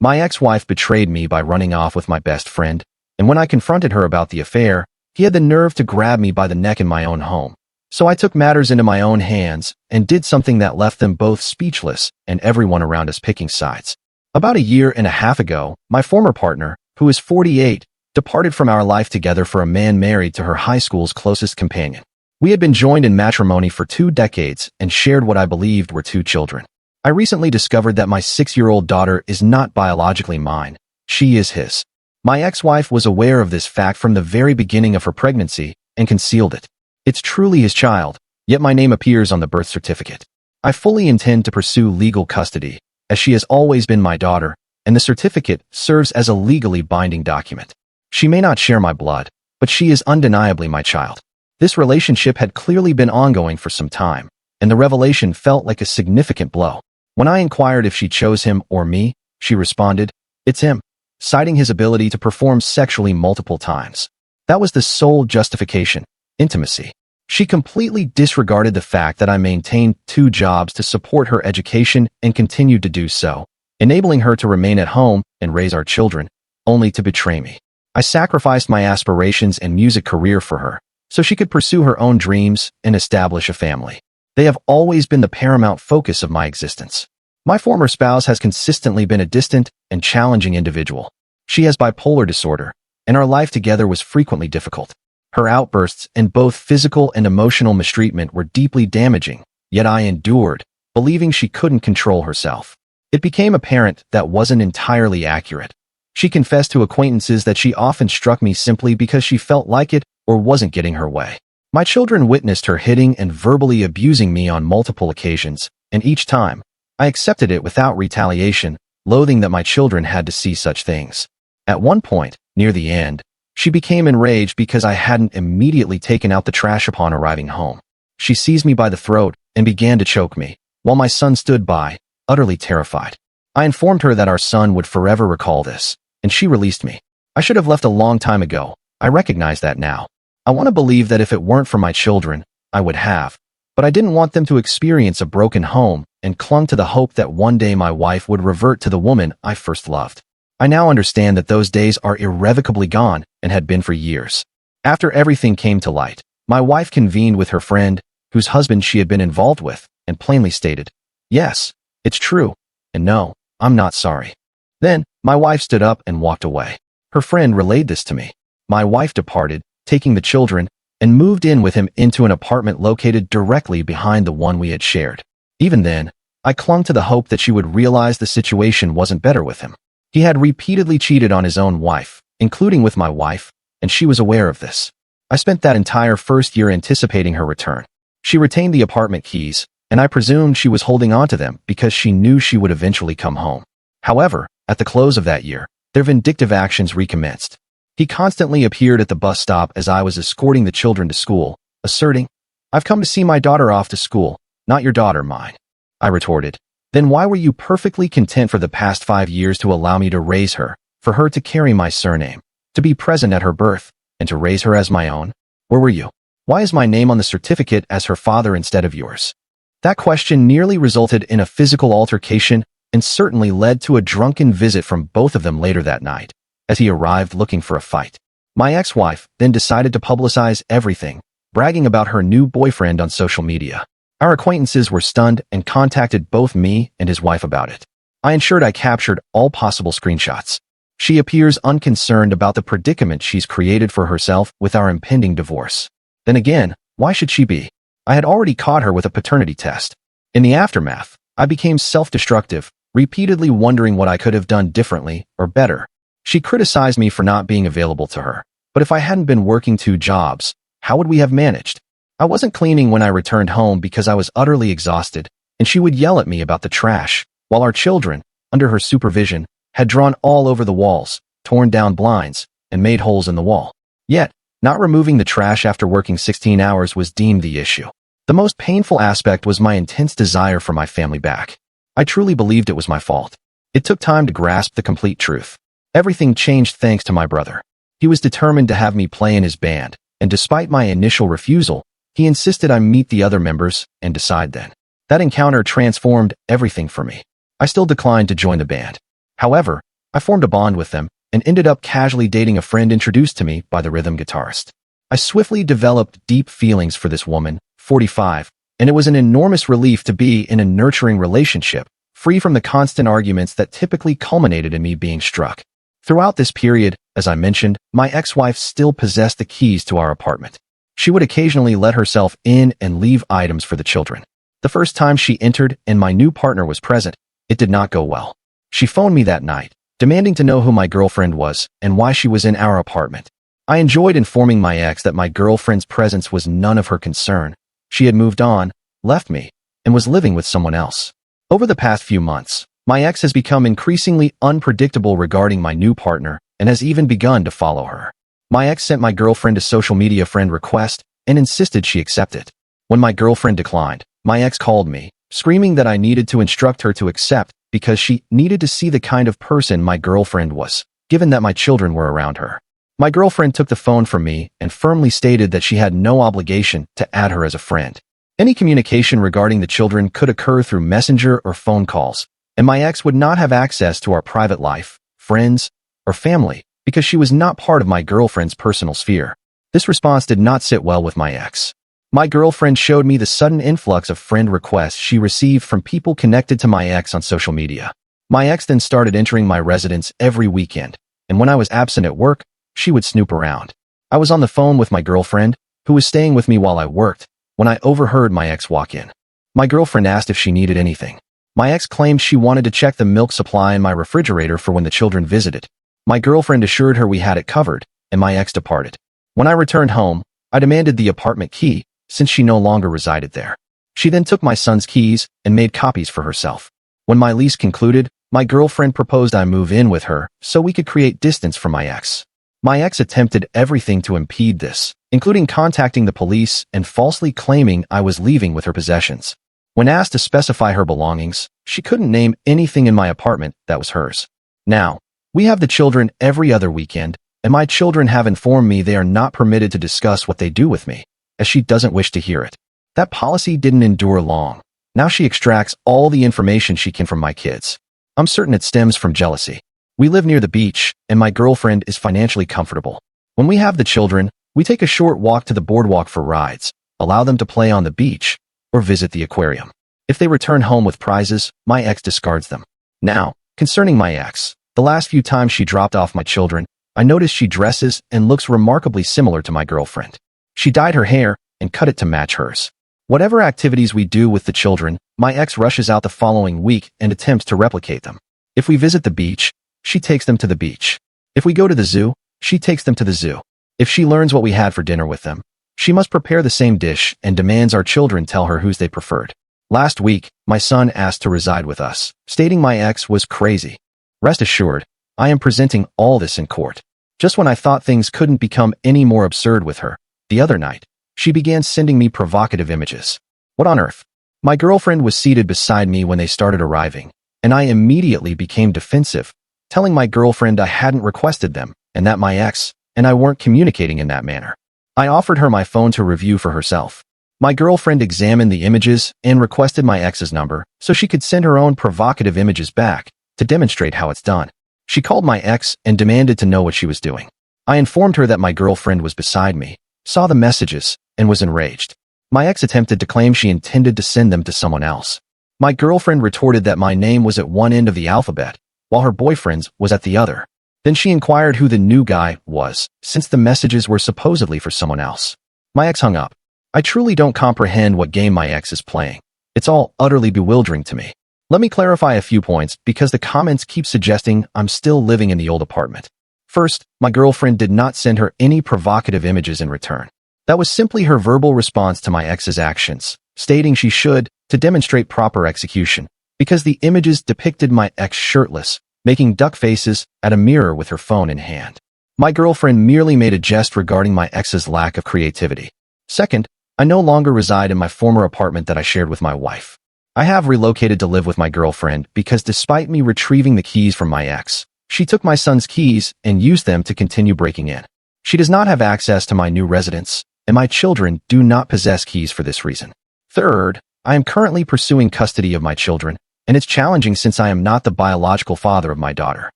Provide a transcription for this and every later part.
My ex-wife betrayed me by running off with my best friend, and when I confronted her about the affair, he had the nerve to grab me by the neck in my own home. So I took matters into my own hands and did something that left them both speechless and everyone around us picking sides. About a year and a half ago, my former partner, who is 48, departed from our life together for a man married to her high school's closest companion. We had been joined in matrimony for 2 decades and shared what I believed were 2 children. I recently discovered that my 6-year-old daughter is not biologically mine. She is his. My ex-wife was aware of this fact from the very beginning of her pregnancy and concealed it. It's truly his child, yet my name appears on the birth certificate. I fully intend to pursue legal custody, as she has always been my daughter, and the certificate serves as a legally binding document. She may not share my blood, but she is undeniably my child. This relationship had clearly been ongoing for some time, and the revelation felt like a significant blow. When I inquired if she chose him or me, she responded, "It's him," citing his ability to perform sexually multiple times. That was the sole justification: intimacy. She completely disregarded the fact that I maintained 2 jobs to support her education and continued to do so, enabling her to remain at home and raise our children, only to betray me. I sacrificed my aspirations and music career for her, so she could pursue her own dreams and establish a family. They have always been the paramount focus of my existence. My former spouse has consistently been a distant and challenging individual. She has bipolar disorder, and our life together was frequently difficult. Her outbursts and both physical and emotional mistreatment were deeply damaging, yet I endured, believing she couldn't control herself. It became apparent that wasn't entirely accurate. She confessed to acquaintances that she often struck me simply because she felt like it or wasn't getting her way. My children witnessed her hitting and verbally abusing me on multiple occasions, and each time, I accepted it without retaliation, loathing that my children had to see such things. At one point, near the end, she became enraged because I hadn't immediately taken out the trash upon arriving home. She seized me by the throat and began to choke me, while my son stood by, utterly terrified. I informed her that our son would forever recall this, and she released me. I should have left a long time ago. I recognize that now. I want to believe that if it weren't for my children, I would have, but I didn't want them to experience a broken home and clung to the hope that one day my wife would revert to the woman I first loved. I now understand that those days are irrevocably gone and had been for years. After everything came to light, my wife convened with her friend, whose husband she had been involved with, and plainly stated, "Yes, it's true, and no, I'm not sorry." Then, my wife stood up and walked away. Her friend relayed this to me. My wife departed, taking the children, and moved in with him into an apartment located directly behind the one we had shared. Even then, I clung to the hope that she would realize the situation wasn't better with him. He had repeatedly cheated on his own wife, including with my wife, and she was aware of this. I spent that entire first year anticipating her return. She retained the apartment keys, and I presumed she was holding on to them because she knew she would eventually come home. However, at the close of that year, their vindictive actions recommenced. He constantly appeared at the bus stop as I was escorting the children to school, asserting, "I've come to see my daughter off to school, not your daughter, mine." I retorted, "Then why were you perfectly content for the past 5 years to allow me to raise her, for her to carry my surname, to be present at her birth, and to raise her as my own? Where were you? Why is my name on the certificate as her father instead of yours?" That question nearly resulted in a physical altercation and certainly led to a drunken visit from both of them later that night, as he arrived looking for a fight. My ex-wife then decided to publicize everything, bragging about her new boyfriend on social media. Our acquaintances were stunned and contacted both me and his wife about it. I ensured I captured all possible screenshots. She appears unconcerned about the predicament she's created for herself with our impending divorce. Then again, why should she be? I had already caught her with a paternity test. In the aftermath, I became self-destructive, repeatedly wondering what I could have done differently or better. She criticized me for not being available to her, but if I hadn't been working 2 jobs, how would we have managed? I wasn't cleaning when I returned home because I was utterly exhausted, and she would yell at me about the trash, while our children, under her supervision, had drawn all over the walls, torn down blinds, and made holes in the wall. Yet, not removing the trash after working 16 hours was deemed the issue. The most painful aspect was my intense desire for my family back. I truly believed it was my fault. It took time to grasp the complete truth. Everything changed thanks to my brother. He was determined to have me play in his band, and despite my initial refusal, he insisted I meet the other members and decide then. That encounter transformed everything for me. I still declined to join the band. However, I formed a bond with them and ended up casually dating a friend introduced to me by the rhythm guitarist. I swiftly developed deep feelings for this woman, 45, and it was an enormous relief to be in a nurturing relationship, free from the constant arguments that typically culminated in me being struck. Throughout this period, as I mentioned, my ex-wife still possessed the keys to our apartment. She would occasionally let herself in and leave items for the children. The first time she entered and my new partner was present, it did not go well. She phoned me that night, demanding to know who my girlfriend was and why she was in our apartment. I enjoyed informing my ex that my girlfriend's presence was none of her concern. She had moved on, left me, and was living with someone else. Over the past few months, my ex has become increasingly unpredictable regarding my new partner and has even begun to follow her. My ex sent my girlfriend a social media friend request and insisted she accept it. When my girlfriend declined, my ex called me, screaming that I needed to instruct her to accept because she needed to see the kind of person my girlfriend was, given that my children were around her. My girlfriend took the phone from me and firmly stated that she had no obligation to add her as a friend. Any communication regarding the children could occur through messenger or phone calls, and my ex would not have access to our private life, friends, or family because she was not part of my girlfriend's personal sphere. This response did not sit well with my ex. My girlfriend showed me the sudden influx of friend requests she received from people connected to my ex on social media. My ex then started entering my residence every weekend, and when I was absent at work, she would snoop around. I was on the phone with my girlfriend, who was staying with me while I worked, when I overheard my ex walk in. My girlfriend asked if she needed anything. My ex claimed she wanted to check the milk supply in my refrigerator for when the children visited. My girlfriend assured her we had it covered, and my ex departed. When I returned home, I demanded the apartment key, since she no longer resided there. She then took my son's keys and made copies for herself. When my lease concluded, my girlfriend proposed I move in with her so we could create distance from my ex. My ex attempted everything to impede this, including contacting the police and falsely claiming I was leaving with her possessions. When asked to specify her belongings, she couldn't name anything in my apartment that was hers. Now, we have the children every other weekend, and my children have informed me they are not permitted to discuss what they do with me, as she doesn't wish to hear it. That policy didn't endure long. Now she extracts all the information she can from my kids. I'm certain it stems from jealousy. We live near the beach, and my girlfriend is financially comfortable. When we have the children, we take a short walk to the boardwalk for rides, allow them to play on the beach, or visit the aquarium. If they return home with prizes, my ex discards them. Now, concerning my ex, the last few times she dropped off my children, I noticed she dresses and looks remarkably similar to my girlfriend. She dyed her hair and cut it to match hers. Whatever activities we do with the children, my ex rushes out the following week and attempts to replicate them. If we visit the beach, she takes them to the beach. If we go to the zoo, she takes them to the zoo. If she learns what we had for dinner with them, she must prepare the same dish and demands our children tell her whose they preferred. Last week, my son asked to reside with us, stating my ex was crazy. Rest assured, I am presenting all this in court. Just when I thought things couldn't become any more absurd with her, the other night, she began sending me provocative images. What on earth? My girlfriend was seated beside me when they started arriving, and I immediately became defensive, telling my girlfriend I hadn't requested them and that my ex and I weren't communicating in that manner. I offered her my phone to review for herself. My girlfriend examined the images and requested my ex's number so she could send her own provocative images back to demonstrate how it's done. She called my ex and demanded to know what she was doing. I informed her that my girlfriend was beside me, saw the messages, and was enraged. My ex attempted to claim she intended to send them to someone else. My girlfriend retorted that my name was at one end of the alphabet, while her boyfriend's was at the other. Then she inquired who the new guy was, since the messages were supposedly for someone else. My ex hung up. I truly don't comprehend what game my ex is playing. It's all utterly bewildering to me. Let me clarify a few points because the comments keep suggesting I'm still living in the old apartment. First, my girlfriend did not send her any provocative images in return. That was simply her verbal response to my ex's actions, stating she should, to demonstrate proper execution, because the images depicted my ex shirtless, making duck faces at a mirror with her phone in hand. My girlfriend merely made a jest regarding my ex's lack of creativity. Second, I no longer reside in my former apartment that I shared with my wife. I have relocated to live with my girlfriend because despite me retrieving the keys from my ex, she took my son's keys and used them to continue breaking in. She does not have access to my new residence, and my children do not possess keys for this reason. Third, I am currently pursuing custody of my children, and it's challenging since I am not the biological father of my daughter.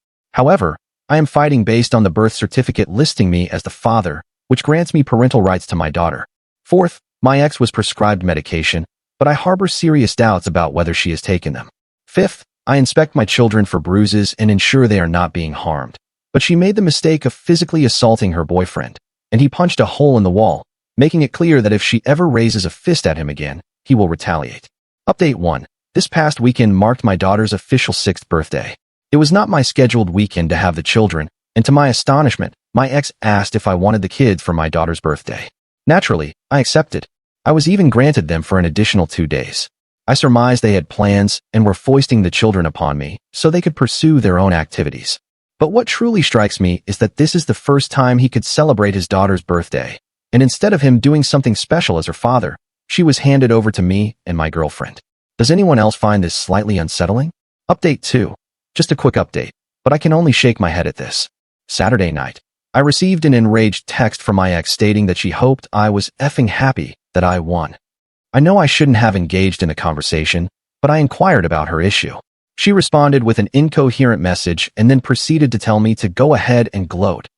However, I am fighting based on the birth certificate listing me as the father, which grants me parental rights to my daughter. Fourth, my ex was prescribed medication, but I harbor serious doubts about whether she has taken them. Fifth, I inspect my children for bruises and ensure they are not being harmed. But she made the mistake of physically assaulting her boyfriend, and he punched a hole in the wall, making it clear that if she ever raises a fist at him again, he will retaliate. Update 1. This past weekend marked my daughter's official 6th birthday. It was not my scheduled weekend to have the children, and to my astonishment, my ex asked if I wanted the kids for my daughter's birthday. Naturally, I accepted. I was even granted them for an additional 2 days. I surmised they had plans and were foisting the children upon me so they could pursue their own activities. But what truly strikes me is that this is the first time he could celebrate his daughter's birthday, and instead of him doing something special as her father, she was handed over to me and my girlfriend. Does anyone else find this slightly unsettling? Update 2. Just a quick update, but I can only shake my head at this. Saturday night, I received an enraged text from my ex stating that she hoped I was effing happy that I won. I know I shouldn't have engaged in a conversation, but I inquired about her issue. She responded with an incoherent message and then proceeded to tell me to go ahead and gloat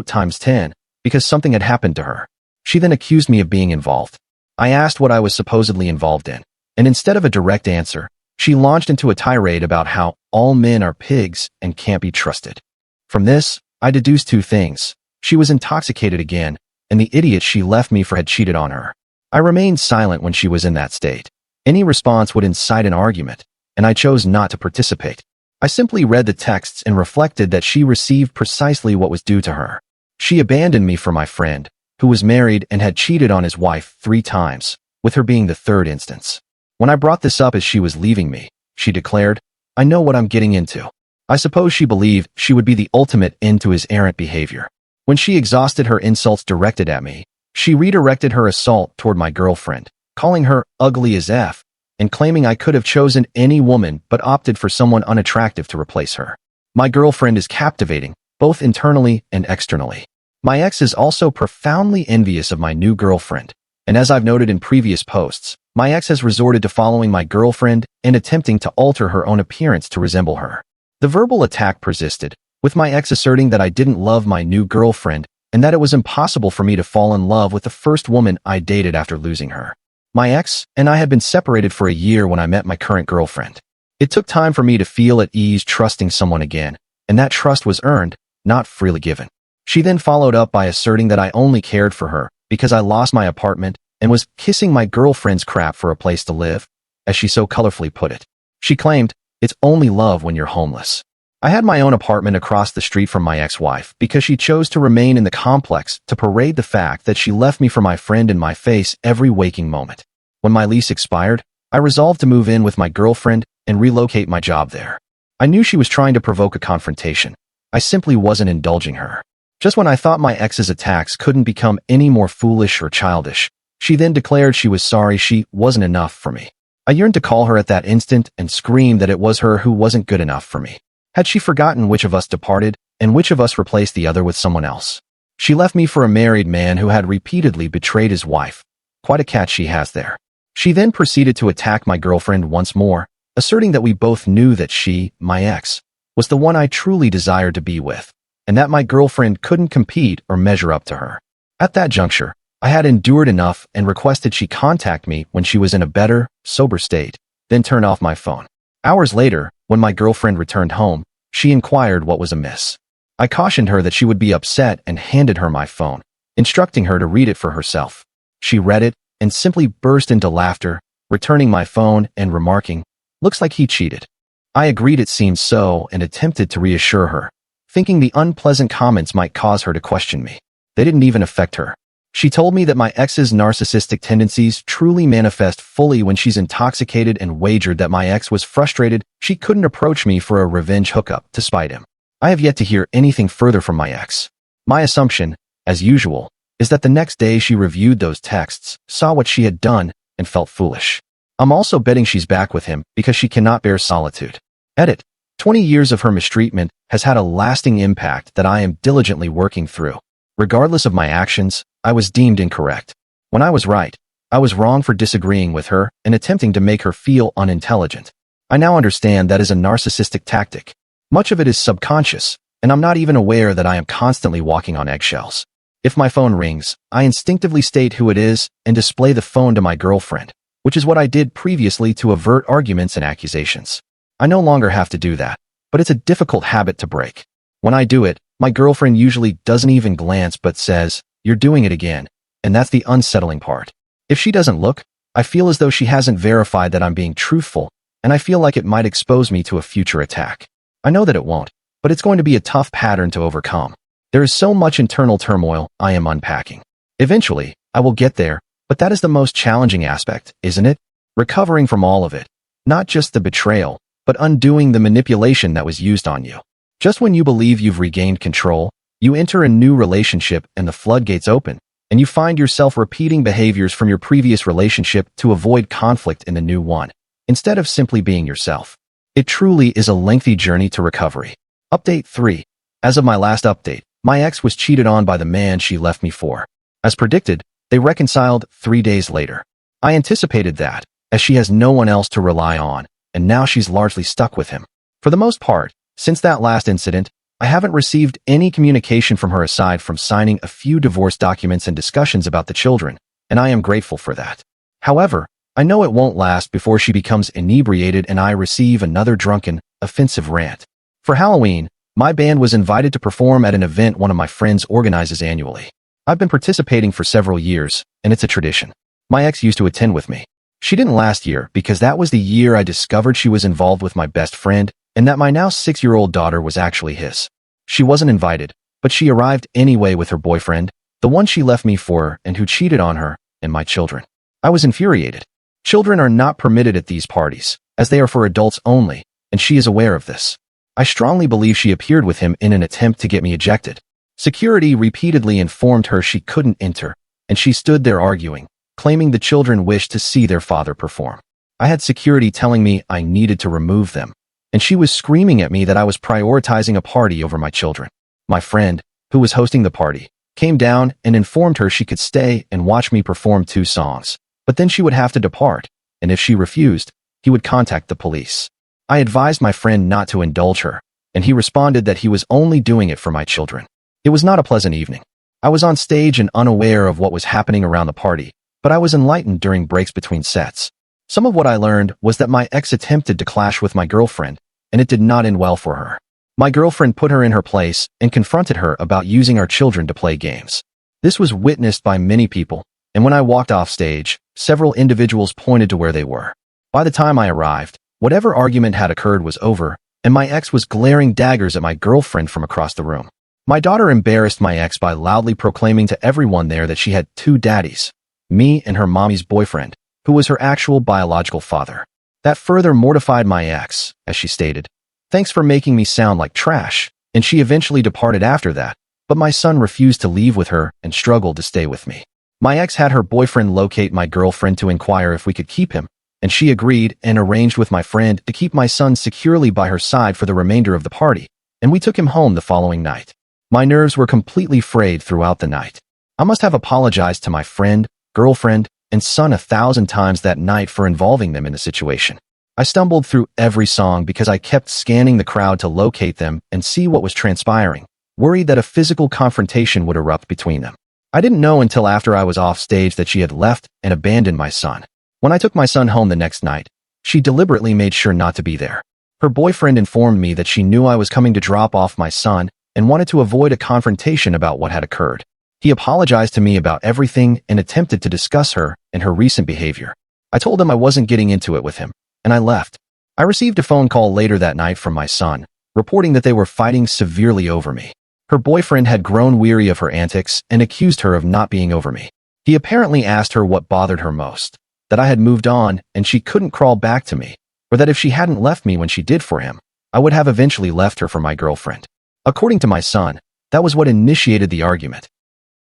times 10, because something had happened to her. She then accused me of being involved. I asked what I was supposedly involved in, and instead of a direct answer, she launched into a tirade about how all men are pigs and can't be trusted. From this, I deduced 2 things. She was intoxicated again, and the idiot she left me for had cheated on her. I remained silent when she was in that state. Any response would incite an argument, and I chose not to participate. I simply read the texts and reflected that she received precisely what was due to her. She abandoned me for my friend, who was married and had cheated on his wife 3 times, with her being the 3rd instance. When I brought this up as she was leaving me, she declared, "I know what I'm getting into." I suppose she believed she would be the ultimate end to his errant behavior. When she exhausted her insults directed at me, she redirected her assault toward my girlfriend, calling her ugly as F, and claiming I could have chosen any woman but opted for someone unattractive to replace her. My girlfriend is captivating, both internally and externally. My ex is also profoundly envious of my new girlfriend, and as I've noted in previous posts, my ex has resorted to following my girlfriend and attempting to alter her own appearance to resemble her. The verbal attack persisted, with my ex asserting that I didn't love my new girlfriend and that it was impossible for me to fall in love with the first woman I dated after losing her. My ex and I had been separated for a year when I met my current girlfriend. It took time for me to feel at ease trusting someone again, and that trust was earned, not freely given. She then followed up by asserting that I only cared for her because I lost my apartment and was kissing my girlfriend's crap for a place to live, as she so colorfully put it. She claimed, "It's only love when you're homeless." I had my own apartment across the street from my ex-wife because she chose to remain in the complex to parade the fact that she left me for my friend in my face every waking moment. When my lease expired, I resolved to move in with my girlfriend and relocate my job there. I knew she was trying to provoke a confrontation. I simply wasn't indulging her. Just when I thought my ex's attacks couldn't become any more foolish or childish, she then declared she was sorry she wasn't enough for me. I yearned to call her at that instant and scream that it was her who wasn't good enough for me. Had she forgotten which of us departed and which of us replaced the other with someone else? She left me for a married man who had repeatedly betrayed his wife. Quite a catch she has there. She then proceeded to attack my girlfriend once more, asserting that we both knew that she, my ex, was the one I truly desired to be with, and that my girlfriend couldn't compete or measure up to her. At that juncture, I had endured enough and requested she contact me when she was in a better, sober state, then turn off my phone. Hours later, when my girlfriend returned home, she inquired what was amiss. I cautioned her that she would be upset and handed her my phone, instructing her to read it for herself. She read it and simply burst into laughter, returning my phone and remarking, "Looks like he cheated." I agreed it seemed so and attempted to reassure her, thinking the unpleasant comments might cause her to question me. They didn't even affect her. She told me that my ex's narcissistic tendencies truly manifest fully when she's intoxicated and wagered that my ex was frustrated she couldn't approach me for a revenge hookup to spite him. I have yet to hear anything further from my ex. My assumption, as usual, is that the next day she reviewed those texts, saw what she had done, and felt foolish. I'm also betting she's back with him because she cannot bear solitude. Edit. 20 years of her mistreatment has had a lasting impact that I am diligently working through. Regardless of my actions, I was deemed incorrect. When I was right, I was wrong for disagreeing with her and attempting to make her feel unintelligent. I now understand that is a narcissistic tactic. Much of it is subconscious, and I'm not even aware that I am constantly walking on eggshells. If my phone rings, I instinctively state who it is and display the phone to my girlfriend, which is what I did previously to avert arguments and accusations. I no longer have to do that, but it's a difficult habit to break. When I do it, my girlfriend usually doesn't even glance but says, "You're doing it again," and that's the unsettling part. If she doesn't look, I feel as though she hasn't verified that I'm being truthful, and I feel like it might expose me to a future attack. I know that it won't, but it's going to be a tough pattern to overcome. There is so much internal turmoil I am unpacking. Eventually, I will get there, but that is the most challenging aspect, isn't it? Recovering from all of it. Not just the betrayal, but undoing the manipulation that was used on you. Just when you believe you've regained control, you enter a new relationship and the floodgates open, and you find yourself repeating behaviors from your previous relationship to avoid conflict in the new one, instead of simply being yourself. It truly is a lengthy journey to recovery. Update 3. As of my last update, my ex was cheated on by the man she left me for. As predicted, they reconciled 3 days later. I anticipated that, as she has no one else to rely on, and now she's largely stuck with him. For the most part, since that last incident, I haven't received any communication from her aside from signing a few divorce documents and discussions about the children, and I am grateful for that. However, I know it won't last before she becomes inebriated and I receive another drunken, offensive rant. For Halloween, my band was invited to perform at an event one of my friends organizes annually. I've been participating for several years, and it's a tradition. My ex used to attend with me. She didn't last year because that was the year I discovered she was involved with my best friend and that my now 6-year-old daughter was actually his. She wasn't invited, but she arrived anyway with her boyfriend, the one she left me for and who cheated on her, and my children. I was infuriated. Children are not permitted at these parties, as they are for adults only, and she is aware of this. I strongly believe she appeared with him in an attempt to get me ejected. Security repeatedly informed her she couldn't enter, and she stood there arguing, claiming the children wished to see their father perform. I had security telling me I needed to remove them, and she was screaming at me that I was prioritizing a party over my children. My friend, who was hosting the party, came down and informed her she could stay and watch me perform 2 songs, but then she would have to depart, and if she refused, he would contact the police. I advised my friend not to indulge her, and he responded that he was only doing it for my children. It was not a pleasant evening. I was on stage and unaware of what was happening around the party, but I was enlightened during breaks between sets. Some of what I learned was that my ex attempted to clash with my girlfriend, and it did not end well for her. My girlfriend put her in her place and confronted her about using our children to play games. This was witnessed by many people, and when I walked off stage, several individuals pointed to where they were. By the time I arrived, whatever argument had occurred was over, and my ex was glaring daggers at my girlfriend from across the room. My daughter embarrassed my ex by loudly proclaiming to everyone there that she had 2 daddies, me and her mommy's boyfriend, who was her actual biological father. That further mortified my ex, as she stated, "Thanks for making me sound like trash," and she eventually departed after that, but my son refused to leave with her and struggled to stay with me. My ex had her boyfriend locate my girlfriend to inquire if we could keep him, and she agreed and arranged with my friend to keep my son securely by her side for the remainder of the party, and we took him home the following night. My nerves were completely frayed throughout the night. I must have apologized to my friend, girlfriend, and son 1,000 times that night for involving them in the situation. I stumbled through every song because I kept scanning the crowd to locate them and see what was transpiring, worried that a physical confrontation would erupt between them. I didn't know until after I was off stage that she had left and abandoned my son. When I took my son home the next night, she deliberately made sure not to be there. Her boyfriend informed me that she knew I was coming to drop off my son and wanted to avoid a confrontation about what had occurred. He apologized to me about everything and attempted to discuss her and her recent behavior. I told him I wasn't getting into it with him, and I left. I received a phone call later that night from my son, reporting that they were fighting severely over me. Her boyfriend had grown weary of her antics and accused her of not being over me. He apparently asked her what bothered her most, that I had moved on and she couldn't crawl back to me, or that if she hadn't left me when she did for him, I would have eventually left her for my girlfriend. According to my son, that was what initiated the argument.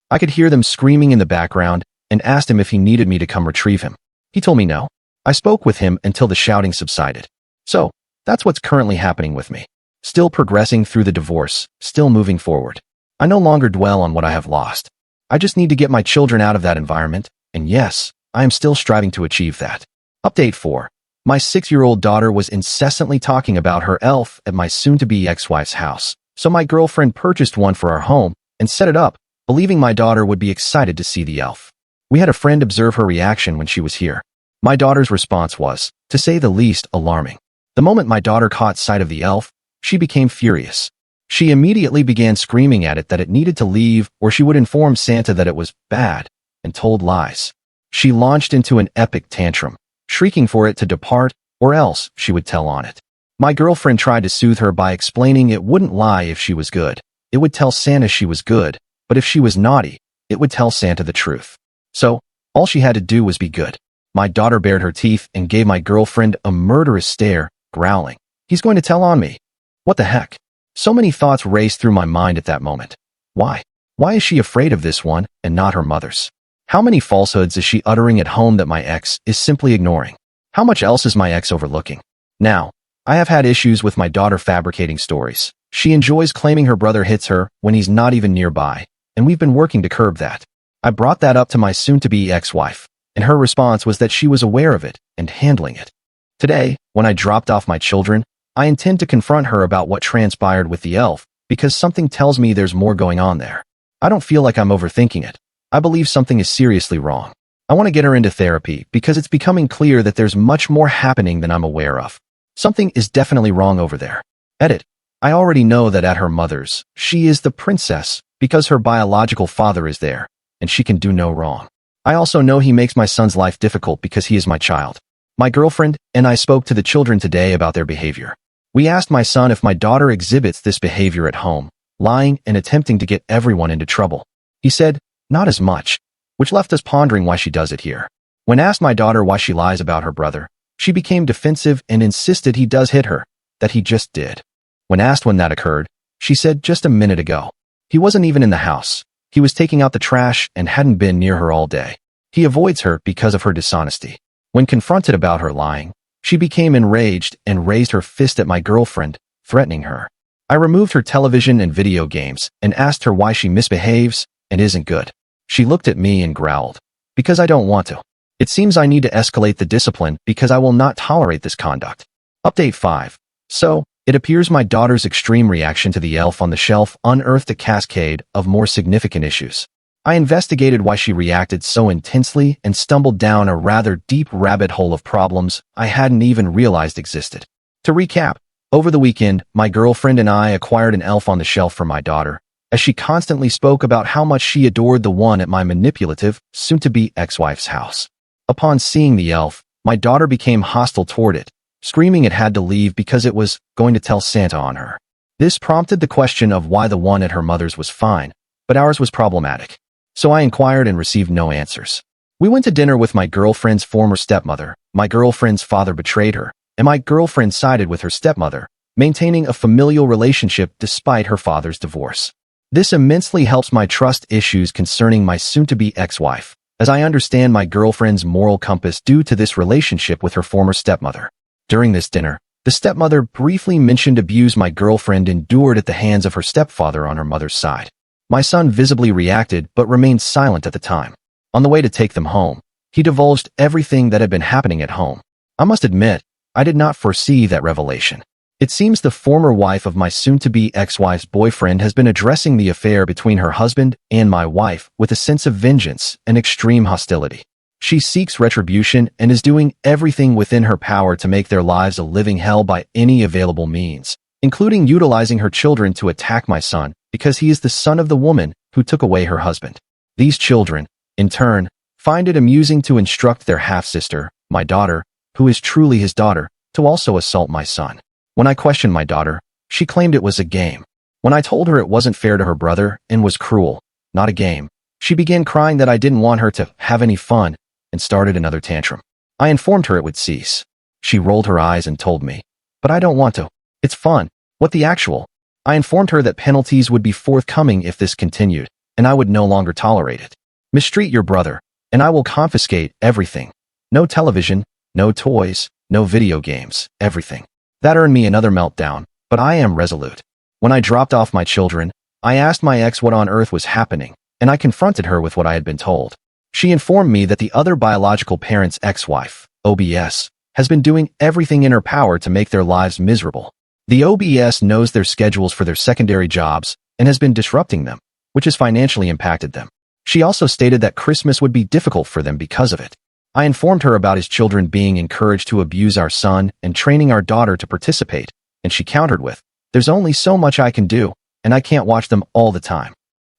I could hear them screaming in the background and asked him if he needed me to come retrieve him. He told me no. I spoke with him until the shouting subsided. So, that's what's currently happening with me. Still progressing through the divorce, still moving forward. I no longer dwell on what I have lost. I just need to get my children out of that environment, and yes, I am still striving to achieve that. Update 4. My 6-year-old daughter was incessantly talking about her elf at my soon-to-be ex-wife's house, so my girlfriend purchased one for our home and set it up, believing my daughter would be excited to see the elf. We had a friend observe her reaction when she was here. My daughter's response was, to say the least, alarming. The moment my daughter caught sight of the elf, she became furious. She immediately began screaming at it that it needed to leave or she would inform Santa that it was bad, and told lies. She launched into an epic tantrum, shrieking for it to depart, or else she would tell on it. My girlfriend tried to soothe her by explaining it wouldn't lie if she was good. It would tell Santa she was good, but if she was naughty, it would tell Santa the truth. So, all she had to do was be good. My daughter bared her teeth and gave my girlfriend a murderous stare, growling, "He's going to tell on me." What the heck? So many thoughts raced through my mind at that moment. Why? Why is she afraid of this one and not her mother's? How many falsehoods is she uttering at home that my ex is simply ignoring? How much else is my ex overlooking? Now, I have had issues with my daughter fabricating stories. She enjoys claiming her brother hits her when he's not even nearby, and we've been working to curb that. I brought that up to my soon-to-be ex-wife, and her response was that she was aware of it and handling it. Today, when I dropped off my children, I intend to confront her about what transpired with the elf because something tells me there's more going on there. I don't feel like I'm overthinking it. I believe something is seriously wrong. I want to get her into therapy because it's becoming clear that there's much more happening than I'm aware of. Something is definitely wrong over there. Edit. I already know that at her mother's, she is the princess because her biological father is there, and she can do no wrong. I also know he makes my son's life difficult because he is my child. My girlfriend and I spoke to the children today about their behavior. We asked my son if my daughter exhibits this behavior at home, lying and attempting to get everyone into trouble. He said, not as much, which left us pondering why she does it here. When asked my daughter why she lies about her brother, she became defensive and insisted he does hit her, that he just did. When asked when that occurred, she said just a minute ago. He wasn't even in the house. He was taking out the trash and hadn't been near her all day. He avoids her because of her dishonesty. When confronted about her lying, she became enraged and raised her fist at my girlfriend, threatening her. I removed her television and video games and asked her why she misbehaves and isn't good. She looked at me and growled, because I don't want to. It seems I need to escalate the discipline because I will not tolerate this conduct. Update 5. So, it appears my daughter's extreme reaction to the elf on the shelf unearthed a cascade of more significant issues. I investigated why she reacted so intensely and stumbled down a rather deep rabbit hole of problems I hadn't even realized existed. To recap, over the weekend, my girlfriend and I acquired an elf on the shelf for my daughter, as she constantly spoke about how much she adored the one at my manipulative, soon-to-be ex-wife's house. Upon seeing the elf, my daughter became hostile toward it, screaming it had to leave because it was going to tell Santa on her. This prompted the question of why the one at her mother's was fine, but ours was problematic. So I inquired and received no answers. We went to dinner with my girlfriend's former stepmother. My girlfriend's father betrayed her, and my girlfriend sided with her stepmother, maintaining a familial relationship despite her father's divorce. This immensely helps my trust issues concerning my soon-to-be ex-wife, as I understand my girlfriend's moral compass due to this relationship with her former stepmother. During this dinner, the stepmother briefly mentioned abuse my girlfriend endured at the hands of her stepfather on her mother's side. My son visibly reacted but remained silent at the time. On the way to take them home, he divulged everything that had been happening at home. I must admit, I did not foresee that revelation. It seems the former wife of my soon-to-be ex-wife's boyfriend has been addressing the affair between her husband and my wife with a sense of vengeance and extreme hostility. She seeks retribution and is doing everything within her power to make their lives a living hell by any available means, including utilizing her children to attack my son because he is the son of the woman who took away her husband. These children, in turn, find it amusing to instruct their half-sister, my daughter, who is truly his daughter, to also assault my son. When I questioned my daughter, she claimed it was a game. When I told her it wasn't fair to her brother and was cruel, not a game, she began crying that I didn't want her to have any fun and started another tantrum. I informed her it would cease. She rolled her eyes and told me, "But I don't want to. It's fun. What the actual?" I informed her that penalties would be forthcoming if this continued, and I would no longer tolerate it. Mistreat your brother, and I will confiscate everything. No television, no toys, no video games, everything. That earned me another meltdown, but I am resolute. When I dropped off my children, I asked my ex what on earth was happening, and I confronted her with what I had been told. She informed me that the other biological parent's ex-wife, OBS, has been doing everything in her power to make their lives miserable. The OBS knows their schedules for their secondary jobs and has been disrupting them, which has financially impacted them. She also stated that Christmas would be difficult for them because of it. I informed her about his children being encouraged to abuse our son and training our daughter to participate, and she countered with, "There's only so much I can do, and I can't watch them all the time."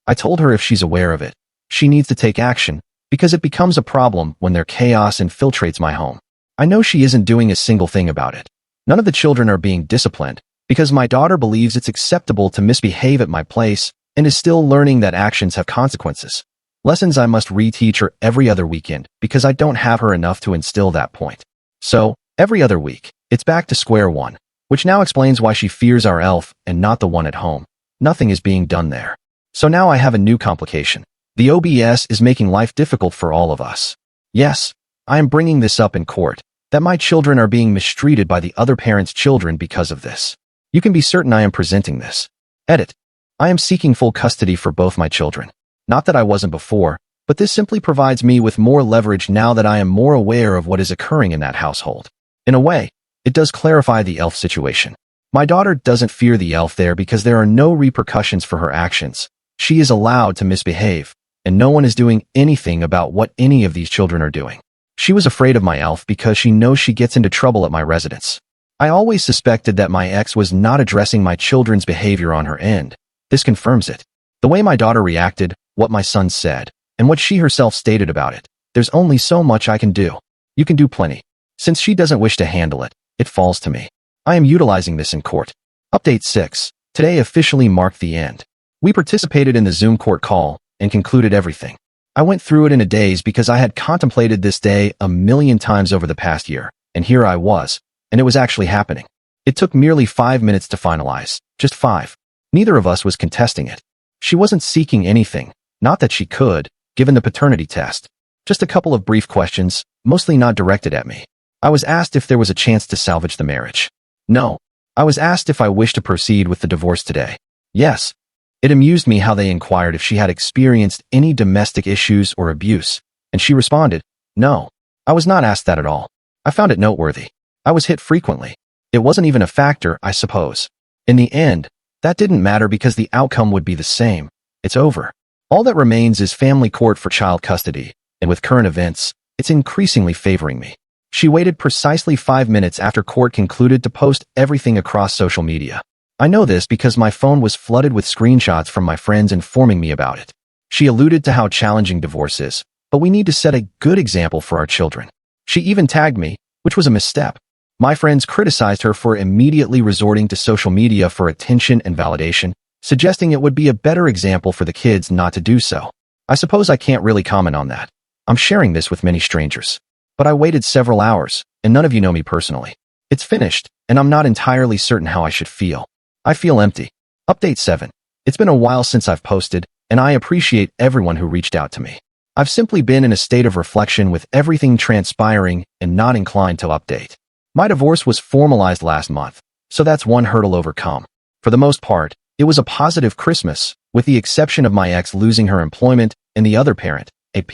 I told her if she's aware of it, she needs to take action, because it becomes a problem when their chaos infiltrates my home. I know she isn't doing a single thing about it. None of the children are being disciplined, because my daughter believes it's acceptable to misbehave at my place and is still learning that actions have consequences. Lessons I must reteach her every other weekend because I don't have her enough to instill that point. So, every other week, it's back to square one, which now explains why she fears our elf and not the one at home. Nothing is being done there. So now I have a new complication. The OBS is making life difficult for all of us. Yes, I am bringing this up in court, that my children are being mistreated by the other parent's children because of this. You can be certain I am presenting this. Edit. I am seeking full custody for both my children. Not that I wasn't before, but this simply provides me with more leverage now that I am more aware of what is occurring in that household. In a way, it does clarify the elf situation. My daughter doesn't fear the elf there because there are no repercussions for her actions. She is allowed to misbehave, and no one is doing anything about what any of these children are doing. She was afraid of my elf because she knows she gets into trouble at my residence. I always suspected that my ex was not addressing my children's behavior on her end. This confirms it. The way my daughter reacted, what my son said, and what she herself stated about it. There's only so much I can do. You can do plenty. Since she doesn't wish to handle it, it falls to me. I am utilizing this in court. Update 6. Today officially marked the end. We participated in the Zoom court call and concluded everything. I went through it in a daze because I had contemplated this day a million times over the past year, and here I was, and it was actually happening. It took merely 5 minutes to finalize, just 5. Neither of us was contesting it. She wasn't seeking anything, not that she could, given the paternity test. Just a couple of brief questions, mostly not directed at me. I was asked if there was a chance to salvage the marriage. No. I was asked if I wished to proceed with the divorce today. Yes. It amused me how they inquired if she had experienced any domestic issues or abuse, and she responded, no. I was not asked that at all. I found it noteworthy. I was hit frequently. It wasn't even a factor, I suppose. In the end, that didn't matter because the outcome would be the same. It's over. All that remains is family court for child custody, and with current events, it's increasingly favoring me. She waited precisely 5 minutes after court concluded to post everything across social media. I know this because my phone was flooded with screenshots from my friends informing me about it. She alluded to how challenging divorce is, but we need to set a good example for our children. She even tagged me, which was a misstep. My friends criticized her for immediately resorting to social media for attention and validation, suggesting it would be a better example for the kids not to do so. I suppose I can't really comment on that. I'm sharing this with many strangers. But I waited several hours, and none of you know me personally. It's finished, and I'm not entirely certain how I should feel. I feel empty. Update 7. It's been a while since I've posted, and I appreciate everyone who reached out to me. I've simply been in a state of reflection with everything transpiring and not inclined to update. My divorce was formalized last month, so that's one hurdle overcome. For the most part, it was a positive Christmas, with the exception of my ex losing her employment and the other parent, AP.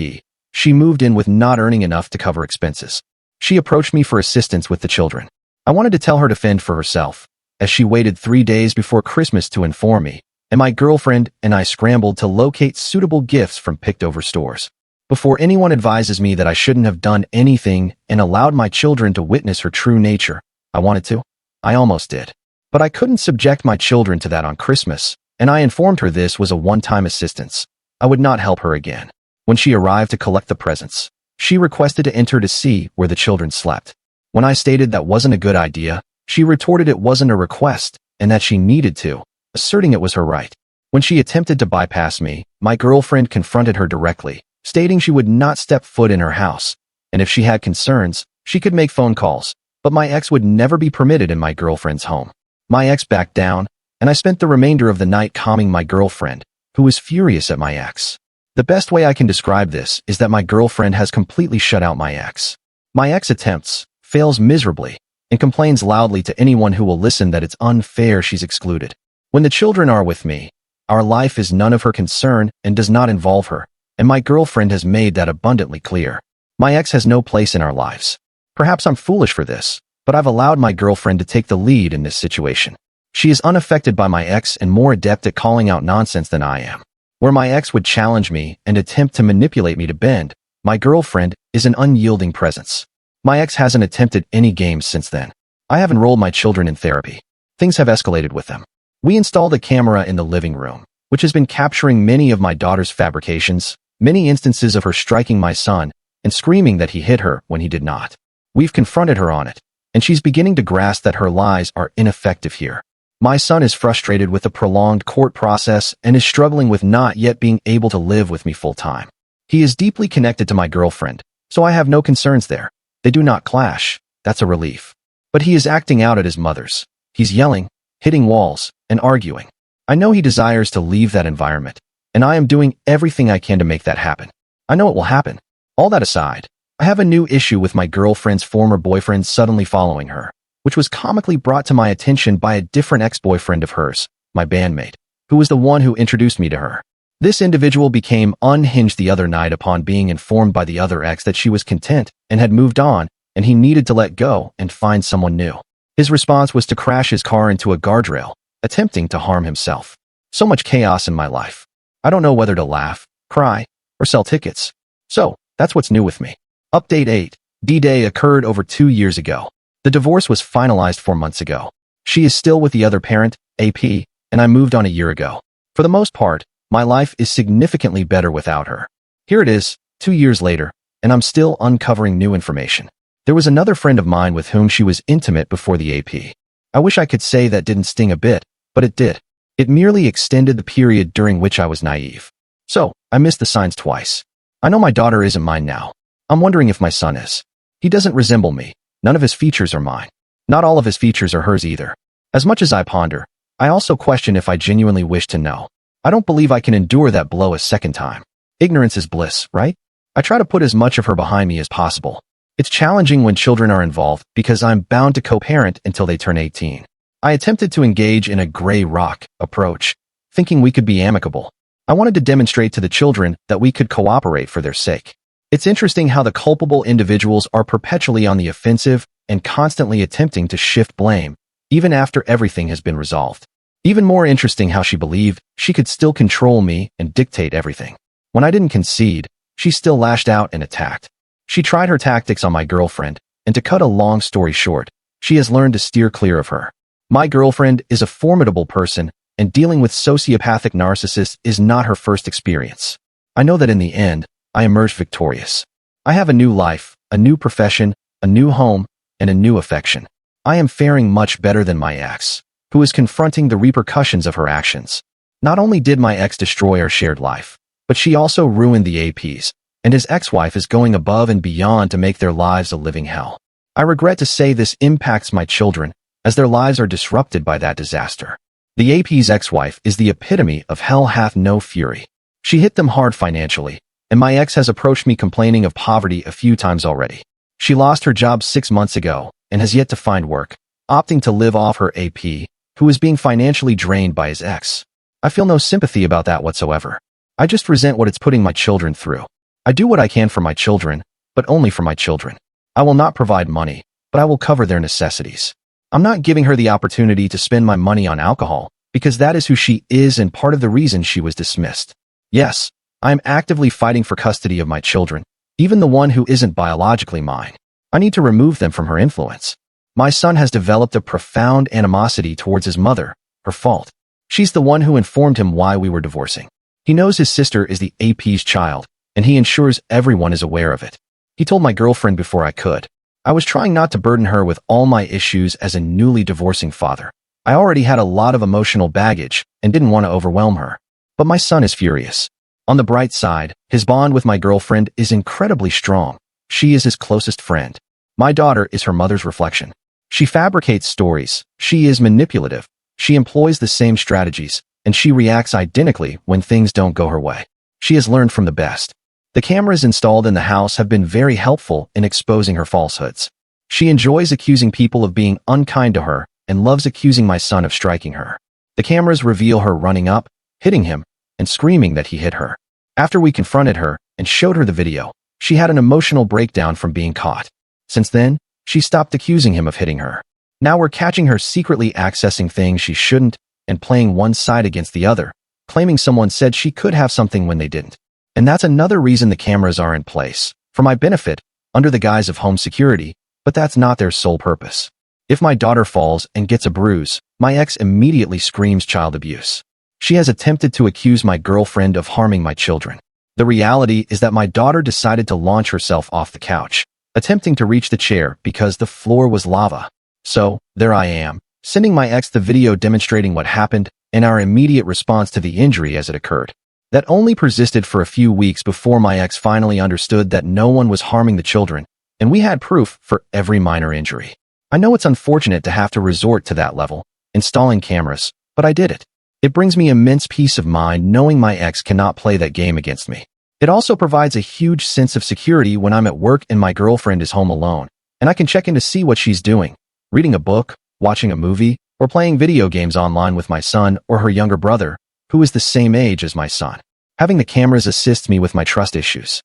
She moved in with not earning enough to cover expenses. She approached me for assistance with the children. I wanted to tell her to fend for herself, as she waited 3 days before Christmas to inform me, and my girlfriend and I scrambled to locate suitable gifts from picked-over stores. Before anyone advises me that I shouldn't have done anything and allowed my children to witness her true nature, I wanted to. I almost did. But I couldn't subject my children to that on Christmas, and I informed her this was a one-time assistance. I would not help her again. When she arrived to collect the presents, she requested to enter to see where the children slept. When I stated that wasn't a good idea, she retorted it wasn't a request and that she needed to, asserting it was her right. When she attempted to bypass me, my girlfriend confronted her directly, stating she would not step foot in her house, and if she had concerns, she could make phone calls, but my ex would never be permitted in my girlfriend's home. My ex backed down, and I spent the remainder of the night calming my girlfriend, who was furious at my ex. The best way I can describe this is that my girlfriend has completely shut out my ex. My ex attempts, fails miserably, and complains loudly to anyone who will listen that it's unfair she's excluded. When the children are with me, our life is none of her concern and does not involve her, and my girlfriend has made that abundantly clear. My ex has no place in our lives. Perhaps I'm foolish for this, but I've allowed my girlfriend to take the lead in this situation. She is unaffected by my ex and more adept at calling out nonsense than I am. Where my ex would challenge me and attempt to manipulate me to bend, my girlfriend is an unyielding presence. My ex hasn't attempted any games since then. I have enrolled my children in therapy. Things have escalated with them. We installed a camera in the living room, which has been capturing many of my daughter's fabrications, many instances of her striking my son and screaming that he hit her when he did not. We've confronted her on it, and she's beginning to grasp that her lies are ineffective here. My son is frustrated with the prolonged court process and is struggling with not yet being able to live with me full-time. He is deeply connected to my girlfriend, so I have no concerns there. They do not clash. That's a relief. But he is acting out at his mother's. He's yelling, hitting walls, and arguing. I know he desires to leave that environment, and I am doing everything I can to make that happen. I know it will happen. All that aside, I have a new issue with my girlfriend's former boyfriend suddenly following her, which was comically brought to my attention by a different ex-boyfriend of hers, my bandmate, who was the one who introduced me to her. This individual became unhinged the other night upon being informed by the other ex that she was content and had moved on, and he needed to let go and find someone new. His response was to crash his car into a guardrail, attempting to harm himself. So much chaos in my life. I don't know whether to laugh, cry, or sell tickets. So, that's what's new with me. Update 8. D-Day occurred over 2 years ago. The divorce was finalized 4 months ago. She is still with the other parent, AP, and I moved on a year ago. For the most part, my life is significantly better without her. Here it is, 2 years later, and I'm still uncovering new information. There was another friend of mine with whom she was intimate before the AP. I wish I could say that didn't sting a bit, but it did. It merely extended the period during which I was naive. So, I missed the signs twice. I know my daughter isn't mine now. I'm wondering if my son is. He doesn't resemble me. None of his features are mine. Not all of his features are hers either. As much as I ponder, I also question if I genuinely wish to know. I don't believe I can endure that blow a second time. Ignorance is bliss, right? I try to put as much of her behind me as possible. It's challenging when children are involved because I'm bound to co-parent until they turn 18. I attempted to engage in a gray rock approach, thinking we could be amicable. I wanted to demonstrate to the children that we could cooperate for their sake. It's interesting how the culpable individuals are perpetually on the offensive and constantly attempting to shift blame, even after everything has been resolved. Even more interesting how she believed she could still control me and dictate everything. When I didn't concede, she still lashed out and attacked. She tried her tactics on my girlfriend, and to cut a long story short, she has learned to steer clear of her. My girlfriend is a formidable person, and dealing with sociopathic narcissists is not her first experience. I know that in the end, I emerged victorious. I have a new life, a new profession, a new home, and a new affection. I am faring much better than my ex, who is confronting the repercussions of her actions. Not only did my ex destroy our shared life, but she also ruined the APs, and his ex-wife is going above and beyond to make their lives a living hell. I regret to say this impacts my children, as their lives are disrupted by that disaster. The AP's ex-wife is the epitome of hell hath no fury. She hit them hard financially, and my ex has approached me complaining of poverty a few times already. She lost her job 6 months ago and has yet to find work, opting to live off her AP, who is being financially drained by his ex. I feel no sympathy about that whatsoever. I just resent what it's putting my children through. I do what I can for my children, but only for my children. I will not provide money, but I will cover their necessities. I'm not giving her the opportunity to spend my money on alcohol, because that is who she is and part of the reason she was dismissed. Yes, I am actively fighting for custody of my children, even the one who isn't biologically mine. I need to remove them from her influence. My son has developed a profound animosity towards his mother, her fault. She's the one who informed him why we were divorcing. He knows his sister is the AP's child, and he ensures everyone is aware of it. He told my girlfriend before I could. I was trying not to burden her with all my issues as a newly divorcing father. I already had a lot of emotional baggage and didn't want to overwhelm her. But my son is furious. On the bright side, his bond with my girlfriend is incredibly strong. She is his closest friend. My daughter is her mother's reflection. She fabricates stories. She is manipulative. She employs the same strategies, and she reacts identically when things don't go her way. She has learned from the best. The cameras installed in the house have been very helpful in exposing her falsehoods. She enjoys accusing people of being unkind to her and loves accusing my son of striking her. The cameras reveal her running up, hitting him, and screaming that he hit her. After we confronted her and showed her the video, she had an emotional breakdown from being caught. Since then, she stopped accusing him of hitting her. Now we're catching her secretly accessing things she shouldn't and playing one side against the other, claiming someone said she could have something when they didn't. And that's another reason the cameras are in place, for my benefit, under the guise of home security, but that's not their sole purpose. If my daughter falls and gets a bruise, my ex immediately screams child abuse. She has attempted to accuse my girlfriend of harming my children. The reality is that my daughter decided to launch herself off the couch, attempting to reach the chair because the floor was lava. So, there I am, sending my ex the video demonstrating what happened and our immediate response to the injury as it occurred. That only persisted for a few weeks before my ex finally understood that no one was harming the children, and we had proof for every minor injury. I know it's unfortunate to have to resort to that level, installing cameras, but I did it. It brings me immense peace of mind knowing my ex cannot play that game against me. It also provides a huge sense of security when I'm at work and my girlfriend is home alone, and I can check in to see what she's doing, reading a book, watching a movie, or playing video games online with my son or her younger brother, who is the same age as my son. Having the cameras assists me with my trust issues.